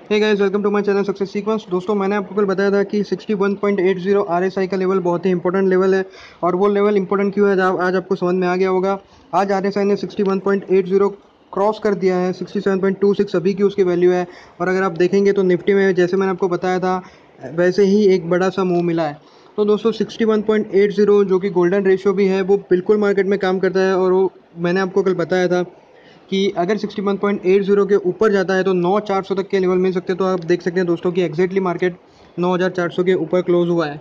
Hey guys, welcome to my channel success sequence. दोस्तों, मैंने आपको कल बताया था कि 61.80 आरएसआई का लेवल बहुत ही इंपॉर्टेंट लेवल है। और वो लेवल इंपॉर्टेंट क्यों है आज आपको समझ में आ गया होगा। आज आरएसआई ने 61.80 क्रॉस कर दिया है। 67.26 अभी की उसकी वैल्यू है। और अगर आप देखेंगे तो निफ्टी में जैसे मैंने आपको बताया था वैसे ही एक बड़ा सा मूव मिला है। तो दोस्तों 61.80 जो कि गोल्डन रेशियो भी है वो बिल्कुल मार्केट में काम करता है। और वो मैंने आपको कल बताया था कि अगर 61.80 के ऊपर जाता है तो 9400 तक के लेवल मिल सकते हैं। तो आप देख सकते हैं दोस्तों कि एग्जैक्टली मार्केट 9400 के ऊपर क्लोज हुआ है।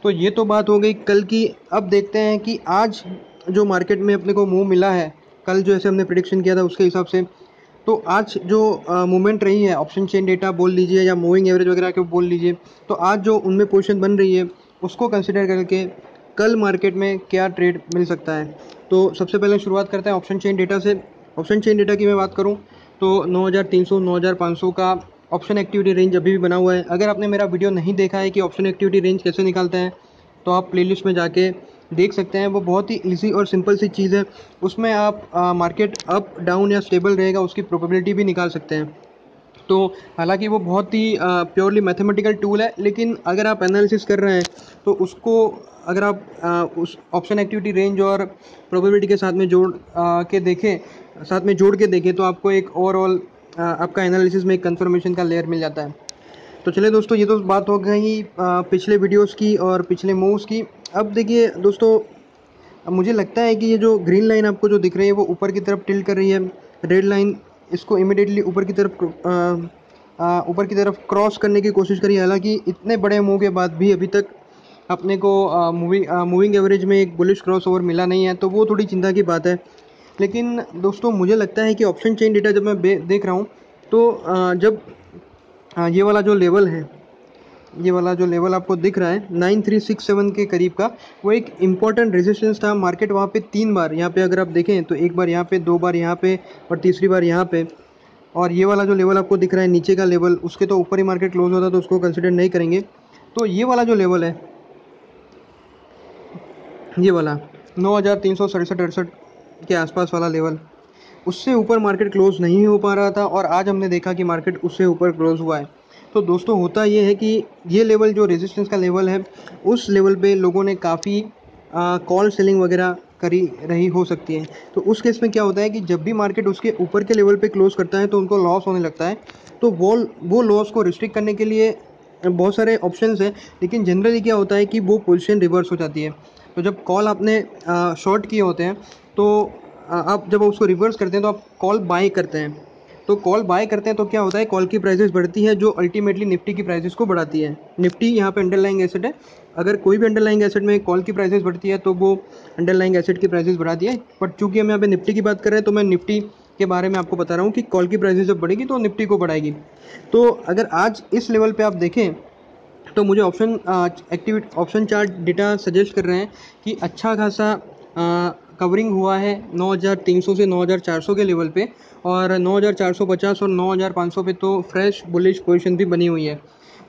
तो ये तो बात हो गई कल की। अब देखते हैं कि आज जो मार्केट में अपने को मूव मिला है, कल जो ऐसे हमने प्रिडिक्शन किया था उसके हिसाब से, तो आज जो मूवमेंट रही है, ऑप्शन चेन डेटा बोल लीजिए या मूविंग एवरेज वगैरह के बोल लीजिए, तो आज जो उनमें पोजीशन बन रही है उसको कंसिडर करके कल मार्केट में क्या ट्रेड मिल सकता है। तो सबसे पहले शुरुआत करते हैं ऑप्शन चेन डेटा से। ऑप्शन चेन डेटा की मैं बात करूं तो 9300 9500 का ऑप्शन एक्टिविटी रेंज अभी भी बना हुआ है। अगर आपने मेरा वीडियो नहीं देखा है कि ऑप्शन एक्टिविटी रेंज कैसे निकालते हैं तो आप प्लेलिस्ट में जाके देख सकते हैं। वो बहुत ही इजी और सिंपल सी चीज़ है। उसमें आप मार्केट अप डाउन या स्टेबल रहेगा उसकी प्रोबेबिलिटी भी निकाल सकते हैं। तो हालांकि वो बहुत ही प्योरली मैथमेटिकल टूल है, लेकिन अगर आप एनालिसिस कर रहे हैं तो उसको अगर आप उस ऑप्शन एक्टिविटी रेंज और प्रोबेबिलिटी के साथ में जोड़ के देखें तो आपको एक ओवरऑल आपका एनालिसिस में एक कंफर्मेशन का लेयर मिल जाता है। तो चलिए दोस्तों, ये तो बात हो गई पिछले वीडियोस की और पिछले मूव्स की। अब देखिए दोस्तों, अब मुझे लगता है कि ये जो ग्रीन लाइन आपको जो दिख रही है वो ऊपर की तरफ टिल्ट कर रही है। रेड लाइन इसको इमिडिएटली ऊपर की तरफ क्रॉस करने की कोशिश करी। हालांकि इतने बड़े मूव के बाद भी अभी तक अपने को मूविंग एवरेज में एक बुलिश क्रॉस ओवर मिला नहीं है, तो वो थोड़ी चिंता की बात है। लेकिन दोस्तों मुझे लगता है कि ऑप्शन चेन डेटा जब मैं देख रहा हूँ तो जब ये वाला जो लेवल है, ये वाला जो लेवल आपको दिख रहा है 9367 के करीब का, वो एक इम्पॉर्टेंट रेजिस्टेंस था। मार्केट वहाँ पे 3 बार, यहाँ पे अगर आप देखें तो एक बार यहाँ पे, 2 बार यहाँ पे और तीसरी बार यहाँ पे। और ये वाला जो लेवल आपको दिख रहा है नीचे का लेवल, उसके तो ऊपर ही मार्केट क्लोज होता तो उसको कंसिडर नहीं करेंगे। तो ये वाला जो लेवल है, ये वाला 9367-68 के आसपास वाला लेवल, उससे ऊपर मार्केट क्लोज नहीं हो पा रहा था। और आज हमने देखा कि मार्केट उससे ऊपर क्लोज हुआ है। तो दोस्तों होता ये है कि ये लेवल जो रेजिस्टेंस का लेवल है, उस लेवल पे लोगों ने काफ़ी कॉल सेलिंग वगैरह करी रही हो सकती है। तो उस केस में क्या होता है कि जब भी मार्केट उसके ऊपर के लेवल पे क्लोज करता है तो उनको लॉस होने लगता है। तो वो लॉस को रिस्ट्रिक्ट करने के लिए बहुत सारे ऑप्शंस हैं, लेकिन जनरली क्या होता है कि वो पोजीशन रिवर्स हो जाती है। तो जब कॉल आपने शॉर्ट किए होते हैं तो आप जब उसको रिवर्स करते हैं तो आप कॉल बाय करते हैं। तो कॉल बाय करते हैं तो क्या होता है, कॉल की प्राइसेस बढ़ती है जो अल्टीमेटली निफ्टी की प्राइसेस को बढ़ाती है। निफ्टी यहाँ पे अंडरलाइंग एसेट है। अगर कोई भी अंडरलाइंग एसेट में कॉल की प्राइसेस बढ़ती है तो वो अंडरलाइंग एसेट की प्राइसेस बढ़ाती है। बट चूंकि हम यहाँ पे निफ्टी की बात कर रहे हैं तो मैं निफ्टी के बारे में आपको बता रहा हूँ कि कॉल की प्राइसेस जब बढ़ेगी तो निफ्टी को बढ़ाएगी। तो अगर आज इस लेवल पे आप देखें तो मुझे ऑप्शन चार्ट डेटा सजेस्ट कर रहे हैं कि अच्छा खासा कवरिंग हुआ है 9300 से 9400 के लेवल पे। और 9450 और 9500 पे तो फ्रेश बुलिश पोजीशन भी बनी हुई है।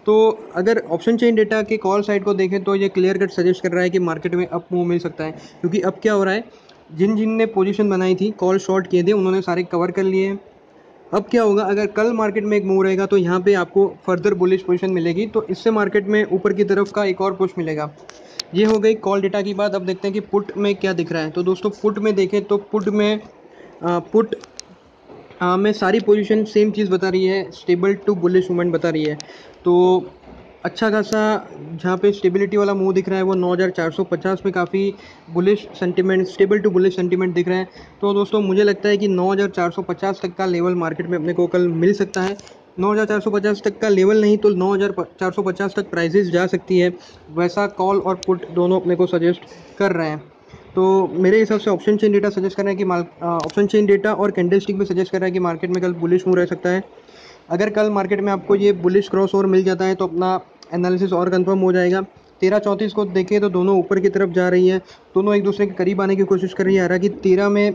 तो अगर ऑप्शन चेन डेटा के कॉल साइड को देखें तो ये क्लियर कट सजेस्ट कर रहा है कि मार्केट में अप मूव मिल सकता है। क्योंकि अब क्या हो रहा है, जिन जिन ने पोजीशन बनाई थी, कॉल शॉर्ट किए थे, उन्होंने सारे कवर कर लिए हैं। अब क्या होगा, अगर कल मार्केट में एक मूव रहेगा तो यहाँ पे आपको फर्दर बुलिश पोजीशन मिलेगी, तो इससे मार्केट में ऊपर की तरफ का एक और पुश मिलेगा। ये हो गई कॉल डेटा की बात। अब देखते हैं कि पुट में क्या दिख रहा है। तो दोस्तों पुट में देखें तो पुट में सारी पोजीशन सेम चीज़ बता रही है, स्टेबल टू बुलिश मूवमेंट बता रही है। तो अच्छा खासा जहाँ पे स्टेबिलिटी वाला मूव दिख रहा है वो 9450 में काफ़ी bullish sentiment, stable to bullish sentiment दिख रहा है। तो दोस्तों मुझे लगता है कि 9450 तक का लेवल मार्केट में अपने को कल मिल सकता है। 9450 तक का लेवल नहीं तो 9450 तक प्राइसेस जा सकती है, वैसा कॉल और पुट दोनों अपने को सजेस्ट कर रहे हैं। तो मेरे हिसाब से ऑप्शन चेन डेटा सजेस्ट कर रहा है कि ऑप्शन चेन डेटा और कैंडल स्टिक भी सजेस्ट कर रहा है कि मार्केट में कल बुलिश मूव रह सकता है। अगर कल मार्केट में आपको ये बुलिश क्रॉस ओवर मिल जाता है तो अपना एनालिसिस और कंफर्म हो जाएगा। 1334 को देखें तो दोनों ऊपर की तरफ जा रही है, दोनों एक दूसरे के करीब आने की कोशिश कर रही है। हालांकि 13 में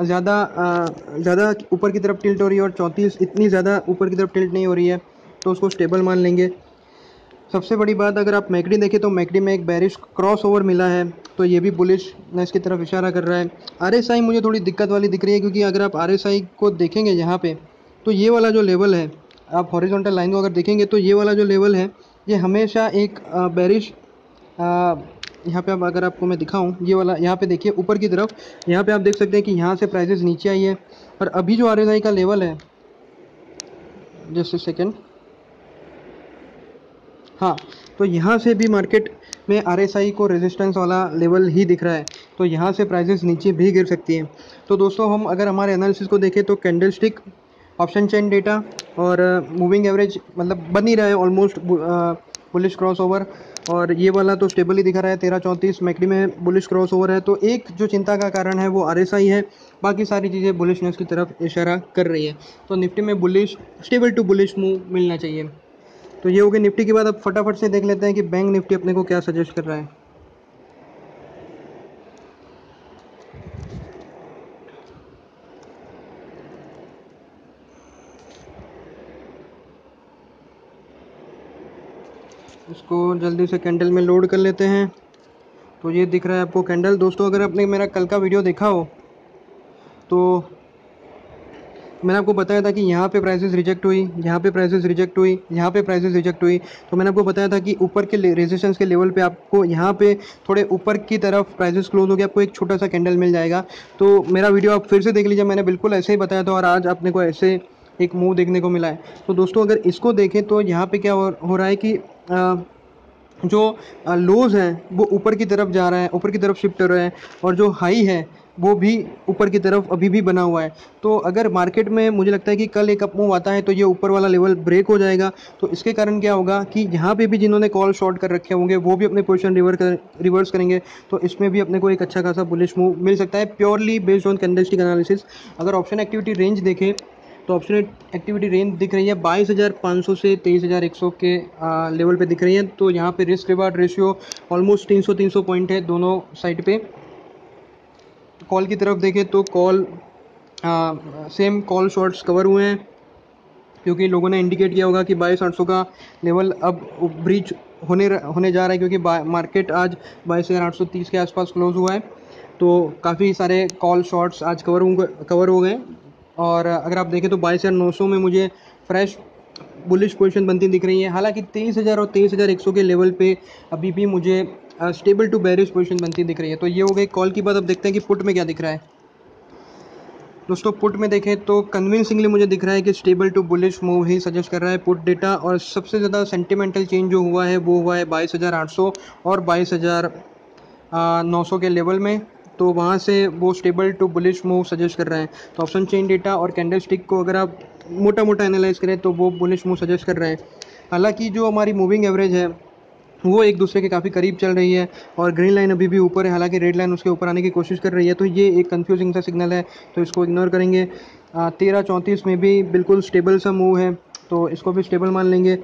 ज़्यादा ऊपर की तरफ टिल्ट हो रही है और 34 इतनी ज़्यादा ऊपर की तरफ टिल्ट नहीं हो रही है, तो उसको स्टेबल मान लेंगे। सबसे बड़ी बात, अगर आप मैकडी देखें तो मैकडी में एक बैरिश क्रॉस ओवर मिला है, तो ये भी बुलिशनेस की तरफ इशारा कर रहा है। आरएसआई मुझे थोड़ी दिक्कत वाली दिख रही है, क्योंकि अगर आप आरएसआई को देखेंगे यहाँ पे तो ये वाला जो लेवल है, आप हॉरिजॉन्टल लाइन को अगर देखेंगे तो ये वाला जो लेवल है ये हमेशा एक बेरिश, यहाँ पे अब अगर आपको मैं दिखाऊं ये वाला, यहाँ पे देखिए ऊपर की तरफ, यहाँ पे आप देख सकते हैं कि यहाँ से प्राइसेस नीचे आई है। और अभी जो RSI का लेवल है, जस्ट ए सेकेंड, हाँ, तो यहाँ से भी मार्केट में RSI को रेजिस्टेंस वाला लेवल ही दिख रहा है, तो यहाँ से प्राइसेस नीचे भी गिर सकती हैं। तो दोस्तों हम अगर हमारे एनालिसिस को देखें तो कैंडलस्टिक, ऑप्शन चेन डेटा और मूविंग एवरेज मतलब बन ही रहा है ऑलमोस्ट बुलिश क्रॉस ओवर, और ये वाला तो स्टेबल ही दिखा रहा है 1334 मैकडी में बुलिश क्रॉस ओवर है। तो एक जो चिंता का कारण है वो RSI है, बाकी सारी चीज़ें बुलिशनेस की तरफ इशारा कर रही है। तो निफ्टी में bullish, stable to bullish move मिलना चाहिए। तो ये हो गया निफ्टी के बाद। अब फटाफट से देख लेते हैं कि बैंक निफ्टी अपने को क्या सजेस्ट कर रहा है। इसको जल्दी से कैंडल में लोड कर लेते हैं। तो ये दिख रहा है आपको कैंडल। दोस्तों अगर आपने मेरा कल का वीडियो देखा हो तो मैंने आपको बताया था कि यहाँ पे प्राइसेस रिजेक्ट हुई, यहाँ पे प्राइसेस रिजेक्ट हुई, यहाँ पे प्राइसेस रिजेक्ट हुई। तो मैंने आपको बताया था कि ऊपर के रेजिस्टेंस के लेवल पे आपको यहाँ पे थोड़े ऊपर की तरफ प्राइसेस क्लोज हो गया, आपको एक छोटा सा कैंडल मिल जाएगा। तो मेरा वीडियो आप फिर से देख लीजिए, मैंने बिल्कुल ऐसे ही बताया था और आज अपने को ऐसे एक मूव देखने को मिला है। तो दोस्तों अगर इसको देखें तो यहाँ पर क्या हो रहा है कि जो लोज हैं वो ऊपर की तरफ जा रहा है, ऊपर की तरफ शिफ्ट हो रहा है, और जो हाई है वो भी ऊपर की तरफ अभी भी बना हुआ है। तो अगर मार्केट में मुझे लगता है कि कल एक अप मूव आता है तो ये ऊपर वाला लेवल ब्रेक हो जाएगा। तो इसके कारण क्या होगा कि यहाँ पे भी जिन्होंने कॉल शॉर्ट कर रखे होंगे वो भी अपने पोजीशन रिवर्स करेंगे। तो इसमें भी अपने को एक अच्छा खासा बुलिश मूव मिल सकता है, purely based on candlestick analysis. अगर ऑप्शन एक्टिविटी रेंज देखें तो ऑप्शन एक्टिविटी रेंज दिख रही है 22,500 से 23,100 के लेवल पे दिख रही है। तो यहाँ पे risk reward ratio almost 300 point है दोनों साइड पे। कॉल की तरफ देखें तो call same call shorts cover हुए हैं, क्योंकि लोगों ने इंडिकेट किया होगा कि 22,800 का लेवल अब ब्रीच होने जा रहा है, क्योंकि मार्केट आज 22,830 के आसपास क्लोज हुआ है। तो काफ़ी सारे कॉल शॉर्ट्स आज कवर हो गए। और अगर आप देखें तो 22,900 में मुझे फ्रेश बुलिश पोजीशन बनती दिख रही है। हालांकि 23,000 और 23,100 के लेवल पे अभी भी मुझे स्टेबल टू बेरिश पोजीशन बनती दिख रही है। तो ये हो गई कॉल की बात। अब देखते हैं कि पुट में क्या दिख रहा है। दोस्तों पुट में देखें तो कन्विंसिंगली मुझे दिख रहा है कि स्टेबल टू बुलिश मूव ही सजेस्ट कर रहा है पुट डेटा। और सबसे ज़्यादा सेंटिमेंटल चेंज जो हुआ है वो हुआ है 22,800 और 22,900 के लेवल में। तो वहाँ से वो stable to bullish move suggest कर रहे हैं। तो ऑप्शन चेन डेटा और कैंडल स्टिक को अगर आप मोटा मोटा एनालाइज करें तो वो बुलिश मूव सजेस्ट कर रहे हैं। हालांकि जो हमारी मूविंग एवरेज है वो एक दूसरे के काफ़ी करीब चल रही है और ग्रीन लाइन अभी भी ऊपर है, हालांकि रेड लाइन उसके ऊपर आने की कोशिश कर रही है। तो ये एक कंफ्यूजिंग सा सिग्नल है, तो इसको इग्नोर करेंगे। 1334 में भी बिल्कुल स्टेबल सा मूव है, तो इसको भी स्टेबल मान लेंगे।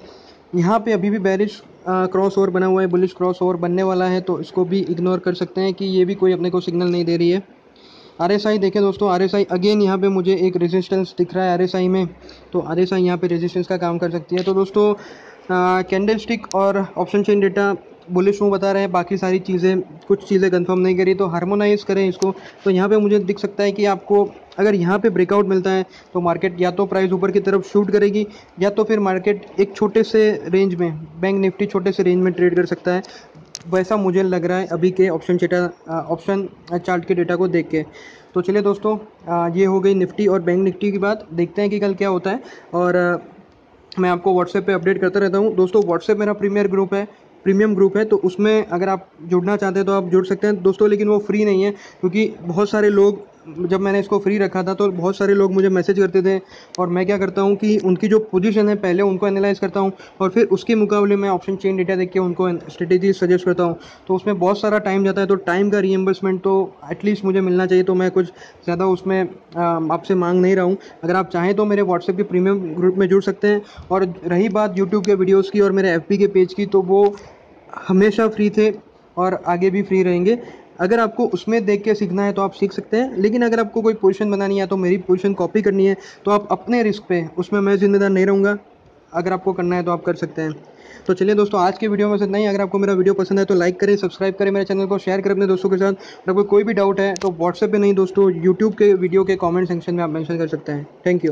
यहाँ पे अभी भी बेरिश क्रॉस ओवर बना हुआ है, बुलिश क्रॉस ओवर बनने वाला है, तो इसको भी इग्नोर कर सकते हैं कि ये भी कोई अपने को सिग्नल नहीं दे रही है। RSI देखें दोस्तों, RSI अगेन यहाँ पे मुझे एक रेजिस्टेंस दिख रहा है RSI में, तो RSI यहाँ पे रेजिस्टेंस का काम कर सकती है। तो दोस्तों कैंडल स्टिक और option chain data bullish move बता रहे हैं, बाकी सारी चीज़ें कुछ चीज़ें कंफर्म नहीं करी, तो हार्मोनाइज़ करें इसको। तो यहाँ पे मुझे दिख सकता है कि आपको अगर यहाँ पे ब्रेकआउट मिलता है तो मार्केट या तो प्राइस ऊपर की तरफ शूट करेगी, या तो फिर मार्केट एक छोटे से रेंज में, बैंक निफ्टी छोटे से रेंज में ट्रेड कर सकता है, वैसा मुझे लग रहा है अभी के ऑप्शन चार्ट के डेटा को देख के। तो चलिए दोस्तों, ये हो गई निफ्टी और बैंक निफ्टी की बात। देखते हैं कि कल क्या होता है, और मैं आपको व्हाट्सएप पे अपडेट करता रहता हूँ। दोस्तों व्हाट्सएप मेरा प्रीमियम ग्रुप है, तो उसमें अगर आप जुड़ना चाहते हैं तो आप जुड़ सकते हैं दोस्तों, लेकिन वो फ्री नहीं है, क्योंकि बहुत सारे लोग, जब मैंने इसको फ्री रखा था तो बहुत सारे लोग मुझे मैसेज करते थे, और मैं क्या करता हूँ कि उनकी जो पोजीशन है पहले उनको एनालाइज करता हूँ, और फिर उसके मुकाबले में ऑप्शन चेन डेटा देख के उनको स्ट्रेटेजी सजेस्ट करता हूँ। तो उसमें बहुत सारा टाइम जाता है, तो टाइम का रीएम्बर्समेंट तो एटलीस्ट मुझे मिलना चाहिए, तो मैं कुछ ज़्यादा उसमें आपसे मांग नहीं रहा हूँ। अगर आप चाहें तो मेरे व्हाट्सएप के प्रीमियम ग्रुप में जुड़ सकते हैं। और रही बात यूट्यूब के वीडियोज़ की और मेरे FB के पेज की, तो वो हमेशा फ्री थे और आगे भी फ्री रहेंगे। अगर आपको उसमें देख के सीखना है तो आप सीख सकते हैं, लेकिन अगर आपको कोई पोजीशन बनानी है तो मेरी पोजीशन कॉपी करनी है तो आप अपने रिस्क पे, उसमें मैं जिम्मेदार नहीं रहूँगा। अगर आपको करना है तो आप कर सकते हैं। तो चलिए दोस्तों, आज के वीडियो में से नहीं, अगर आपको मेरा वीडियो पसंद है तो लाइक करें, सब्सक्राइब करें, मेरे चैनल को शेयर करें अपने दोस्तों के साथ। अगर आपको कोई भी डाउट है तो व्हाट्सएप पे नहीं दोस्तों, यूट्यूब के वीडियो के कमेंट सेक्शन में आप मेंशन कर सकते हैं। Thank you.